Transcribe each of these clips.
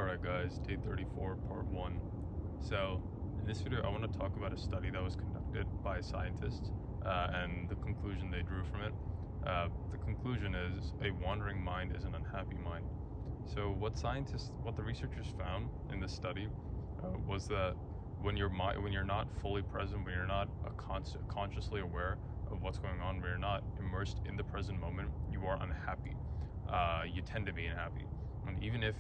Alright guys, day 34, part 1. So, in this video I want to talk about a study that was conducted by scientists and the conclusion they drew from it. The conclusion is a wandering mind is an unhappy mind. So what the researchers found in this study was that when you're not fully present, when you're not consciously aware of what's going on, when you're not immersed in the present moment, you are unhappy. You tend to be unhappy. And even if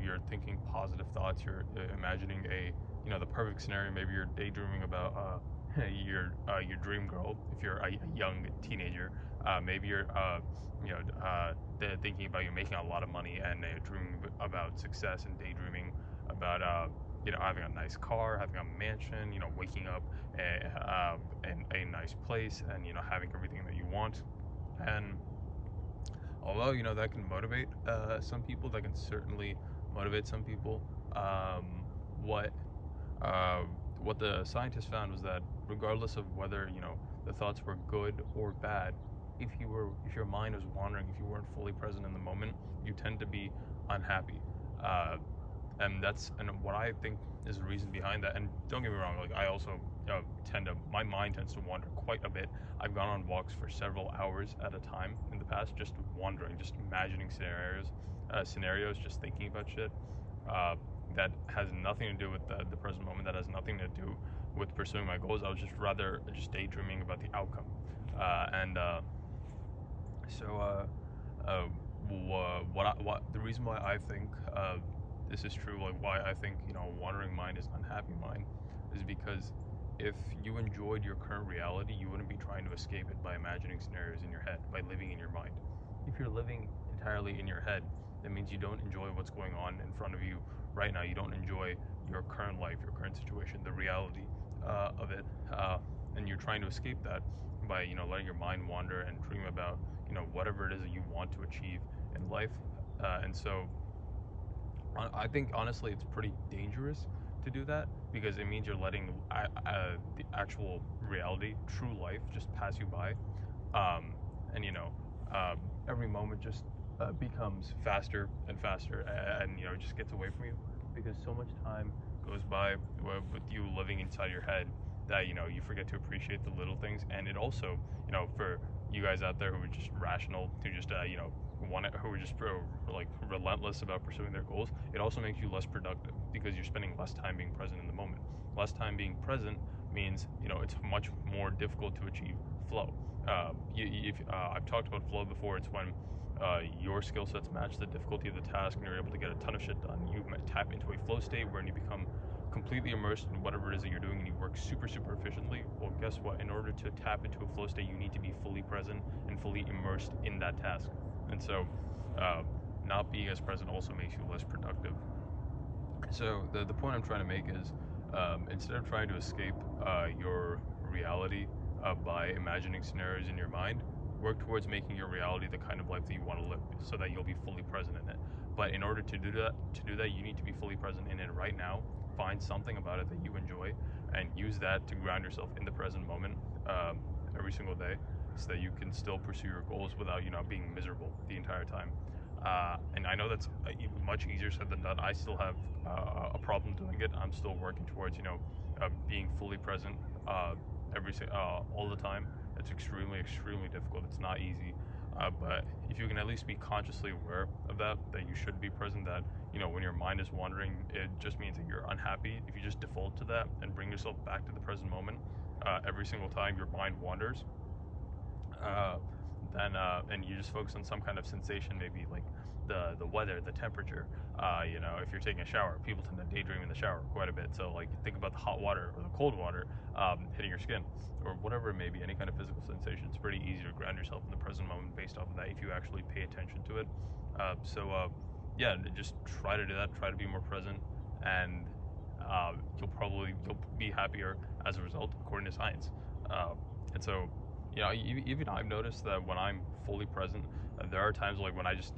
you're thinking positive thoughts, you're imagining the perfect scenario. Maybe you're daydreaming about your dream girl. If you're a young teenager, maybe you're thinking about you making a lot of money and dreaming about success and daydreaming about having a nice car, having a mansion, waking up in a nice place, and having everything that you want. And although that can motivate some people, that can certainly motivate some people. What the scientists found was that regardless of whether the thoughts were good or bad, if your mind was wandering, if you weren't fully present in the moment, you tend to be unhappy. And what I think is the reason behind that. And don't get me wrong, like I also my mind tends to wander quite a bit. I've gone on walks for several hours at a time in the past, just wandering, just imagining scenarios, just thinking about shit that has nothing to do with the present moment, that has nothing to do with pursuing my goals. I was just daydreaming about the outcome. The reason why I think this is true, like why I think a wandering mind is an unhappy mind, is because if you enjoyed your current reality, you wouldn't be trying to escape it by imagining scenarios in your head, by living in your mind. If you're living entirely in your head, that means you don't enjoy what's going on in front of you right now. You don't enjoy your current life, your current situation, the reality of it, and you're trying to escape that by letting your mind wander and dream about whatever it is that you want to achieve in life. And so I think honestly it's pretty dangerous to do that, because it means you're letting the actual reality, true life, just pass you by, and every moment just becomes faster and faster, and just gets away from you, because so much time goes by with you living inside your head that you forget to appreciate the little things. And it also, for you guys out there who are just rational, who just who are just like relentless about pursuing their goals, it also makes you less productive, because you're spending less time being present in the moment. Less time being present means it's much more difficult to achieve flow. I've talked about flow before. It's when your skill sets match the difficulty of the task and you're able to get a ton of shit done. You tap into a flow state where you become completely immersed in whatever it is that you're doing, and you work super efficiently. Well, guess what? In order to tap into a flow state, you need to be fully present and fully immersed in that task. And so not being as present also makes you less productive. So the point I'm trying to make is, instead of trying to escape your reality by imagining scenarios in your mind, work towards making your reality the kind of life that you want to live, so that you'll be fully present in it. But in order to do that, you need to be fully present in it right now. Find something about it that you enjoy, and use that to ground yourself in the present moment every single day, so that you can still pursue your goals without being miserable the entire time. And I know that's much easier said than done. I still have a problem doing it. I'm still working towards being fully present all the time. It's extremely difficult. It's not easy. But if you can at least be consciously aware of that you should be present, that when your mind is wandering, it just means that you're unhappy. If you just default to that and bring yourself back to the present moment every single time your mind wanders, and you just focus on some kind of sensation, maybe like the weather, the temperature. If you're taking a shower, people tend to daydream in the shower quite a bit. So like think about the hot water or the cold water hitting your skin, or whatever it may be, any kind of physical sensation. It's pretty easy to ground yourself in the present moment based off of that if you actually pay attention to it. Just try to do that. Try to be more present, and you'll be happier as a result, according to science. And so even I've noticed that when I'm fully present, there are times like when I just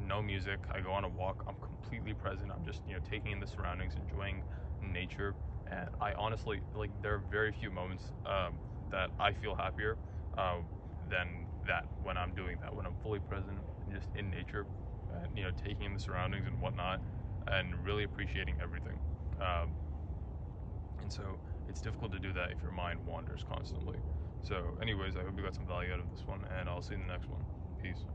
no music, I go on a walk, I'm completely present, I'm just taking in the surroundings, enjoying nature. And I honestly, like, there are very few moments that I feel happier than that, when I'm doing that, when I'm fully present and just in nature, and taking in the surroundings and whatnot. and really appreciating everything. Um, and so it's difficult to do that if your mind wanders constantly. So, anyways, I hope you got some value out of this one, and I'll see you in the next one. Peace.